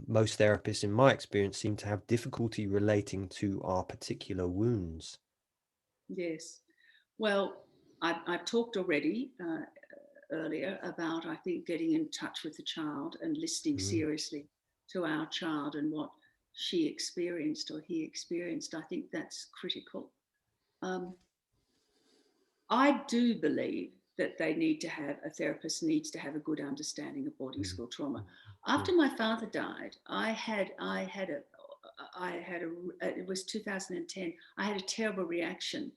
Most therapists, in my experience, seem to have difficulty relating to our particular wounds. Yes. Well, I've talked already earlier about, I think, getting in touch with the child and listening seriously to our child and what she experienced or he experienced. I think that's critical. I do believe that a therapist needs to have a good understanding of boarding school trauma. After my father died, it was 2010, I had a terrible reaction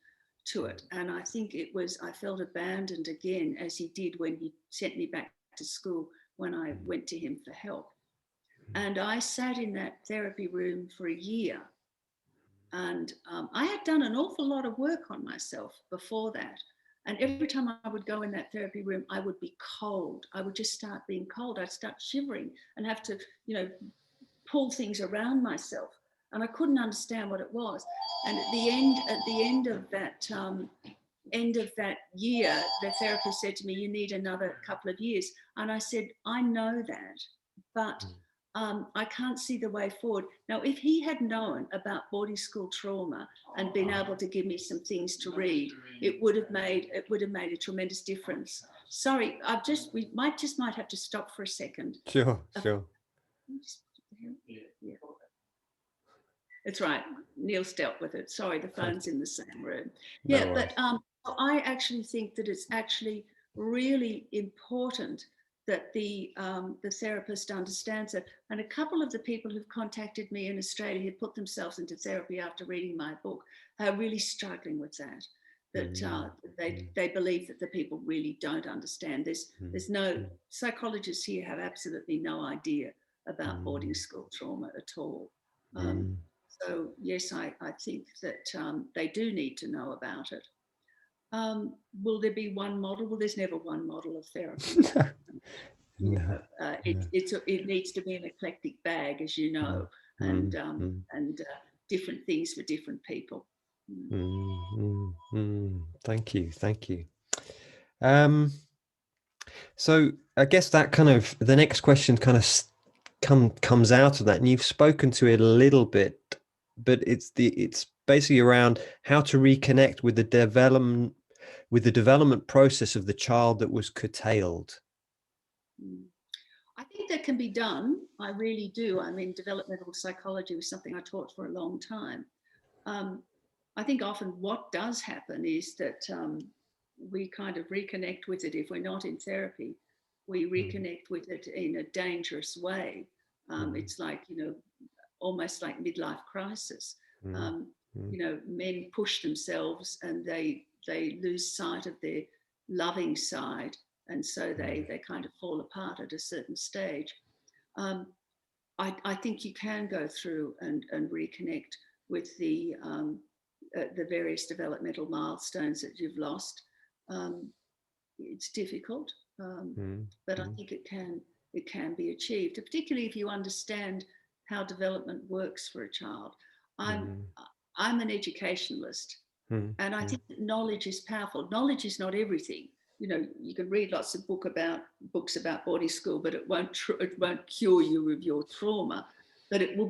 to it. And I think I felt abandoned again, as he did when he sent me back to school when I went to him for help. And I sat in that therapy room for a year. And I had done an awful lot of work on myself before that. And every time I would go in that therapy room, I would be cold. I would just start being cold. I'd start shivering and have to, pull things around myself. And I couldn't understand what it was. And at the end of that year, the therapist said to me, "You need another couple of years." And I said, "I know that, but I can't see the way forward." Now, if he had known about boarding school trauma and been able to give me some things to read, it would have made a tremendous difference. Sorry, we might have to stop for a second. Sure. Yeah. It's right. Neil's dealt with it. Sorry, the phone's in the same room. Yeah, but I actually think that it's actually really important that the therapist understands it. And a couple of the people who've contacted me in Australia who put themselves into therapy after reading my book are really struggling with that. That they believe that the people really don't understand. There's no psychologists here have absolutely no idea about boarding school trauma at all. So yes, I think that they do need to know about it. Will there be one model? Well, there's never one model of therapy. It needs to be an eclectic bag, as you know, and different things for different people. Thank you. So I guess that kind of the next question kind of comes out of that, and you've spoken to it a little bit, but it's basically around how to reconnect with the development process of the child that was curtailed. I think that can be done. I really do. I mean, developmental psychology was something I taught for a long time. I think often what does happen is that we kind of reconnect with it. If we're not in therapy, we reconnect with it in a dangerous way. It's like, almost like midlife crisis. Men push themselves and they lose sight of their loving side. And so they kind of fall apart at a certain stage. I think you can go through and reconnect with the various developmental milestones that you've lost. It's difficult, but I think it can be achieved, particularly if you understand how development works for a child. I'm an educationalist, and I think that knowledge is powerful. Knowledge is not everything. You can read lots of books about boarding school, but it won't cure you of your trauma. But it will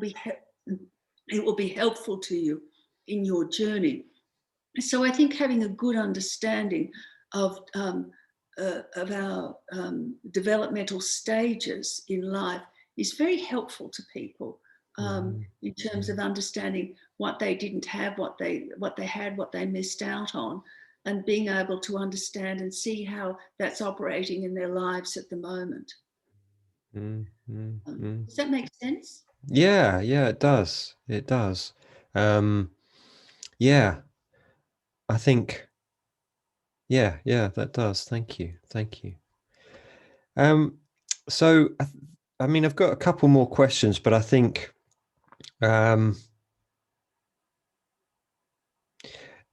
be helpful to you in your journey. So I think having a good understanding of our developmental stages in life is very helpful to people in terms of understanding what they didn't have, what they had, what they missed out on, and being able to understand and see how that's operating in their lives at the moment. Does that make sense? Yeah, it does. It does. Yeah, I think. Yeah, that does. Thank you. So, I mean, I've got a couple more questions, but I think the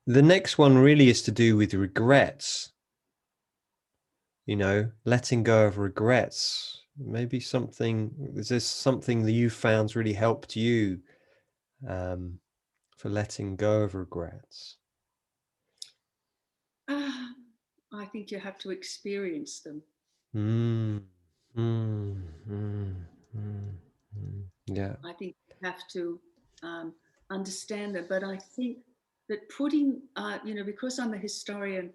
next one really is to do with regrets. Letting go of regrets. Maybe is there something that you found's really helped you for letting go of regrets? I think you have to experience them. Yeah. I think you have to understand them. But I think that because I'm a historian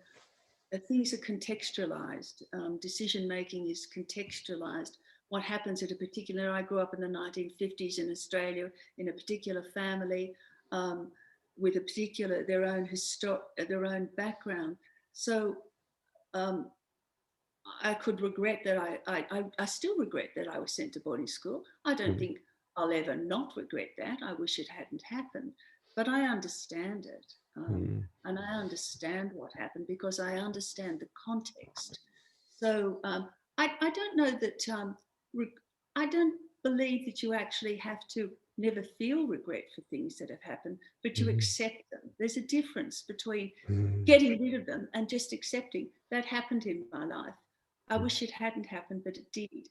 things are contextualized. Decision making is contextualized. What happens at a particular, I grew up in the 1950s in Australia in a particular family with a particular, their own background. So I could regret that I still regret that I was sent to boarding school. I don't think I'll ever not regret that. I wish it hadn't happened, but I understand it. And I understand what happened because I understand the context. So I don't know that, I don't believe that you actually have to never feel regret for things that have happened, but you accept them. There's a difference between getting rid of them and just accepting that happened in my life. I wish it hadn't happened, but it did.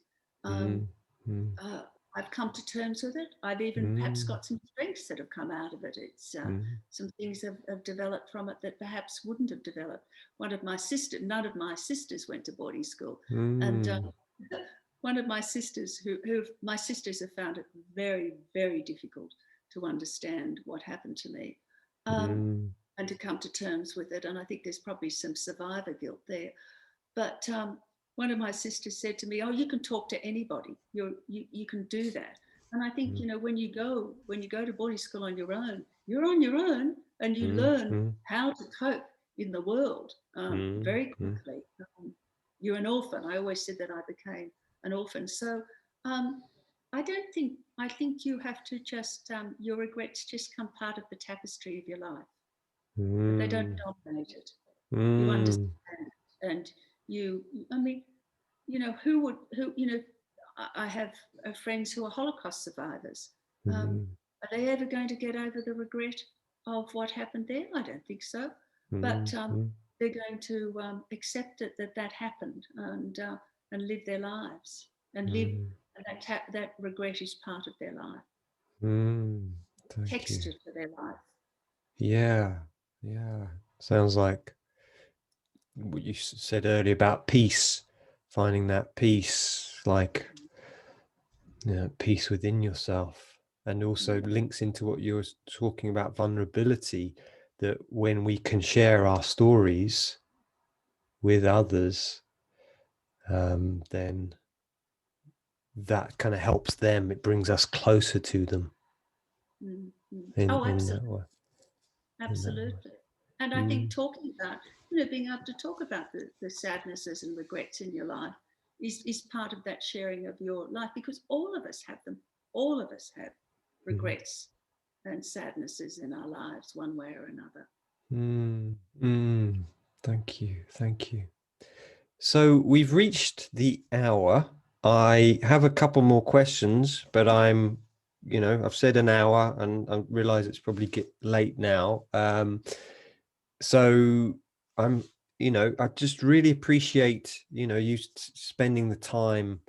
I've come to terms with it. I've even perhaps got some strengths that have come out of it. It's some things have developed from it that perhaps wouldn't have developed. None of my sisters went to boarding school, and one of my sisters, my sisters have found it very, very difficult to understand what happened to me, and to come to terms with it. And I think there's probably some survivor guilt there. But one of my sisters said to me, "Oh, you can talk to anybody. You can do that." And I think, you know, when you go to boarding school on your own, you're on your own, and you learn how to cope in the world very quickly. You're an orphan. I always said that I became an orphan. So I think you have to just, your regrets just come part of the tapestry of your life, but they don't dominate it. You understand it, and I mean, you know, I have friends who are Holocaust survivors. Are they ever going to get over the regret of what happened there? I don't think so. But they're going to accept it that happened, and live their lives and live. And that regret is part of their life. Texture to their life. Yeah. Sounds like what you said earlier about peace, finding that peace, like, you know, peace within yourself, and also links into what you were talking about, vulnerability, that when we can share our stories with others, then that kind of helps them. It brings us closer to them. Absolutely. In that way. Absolutely. And I think talking about, you know, being able to talk about the sadnesses and regrets in your life is part of that sharing of your life, because all of us have them. All of us have regrets and sadnesses in our lives, one way or another. Thank you. So we've reached the hour. I have a couple more questions, but I've said an hour, and I realize it's probably get late now. So I just really appreciate, you spending the time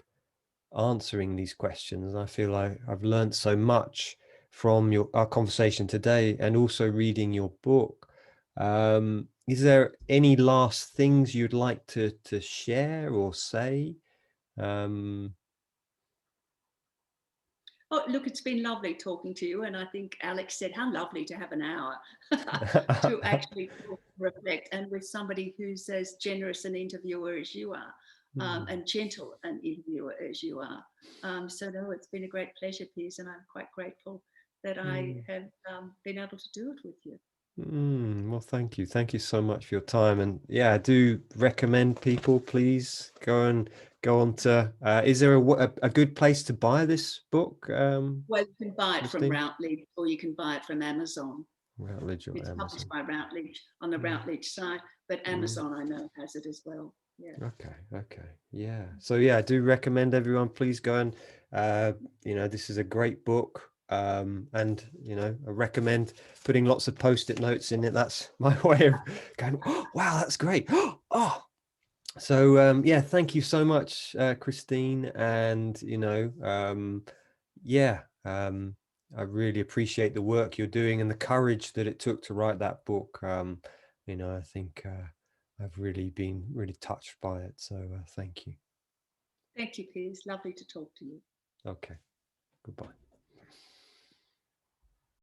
answering these questions. And I feel like I've learned so much from our conversation today, and also reading your book. Is there any last things you'd like to share or say? Oh, look, it's been lovely talking to you. And I think Alex said, how lovely to have an hour to actually reflect, and with somebody who's as generous an interviewer as you are, and gentle an interviewer as you are. So no, it's been a great pleasure, Piers, and I'm quite grateful that I have been able to do it with you. Well, thank you. Thank you so much for your time. And yeah, I do recommend people, please go on to, is there a good place to buy this book? Well, you can buy it from Routledge, or you can buy it from Amazon. Routledge or it's Amazon. Published by Routledge on the Routledge site, but Amazon I know has it as well. Yeah. Okay. Yeah. So yeah, I do recommend everyone, please go and, this is a great book. And I recommend putting lots of post-it notes in it. That's my way of going, oh, wow, that's great. So yeah, thank you so much, Christine. And I really appreciate the work you're doing and the courage that it took to write that book. I think I've really been touched by it. So thank you. Thank you, Piers. Lovely to talk to you. Okay. Goodbye.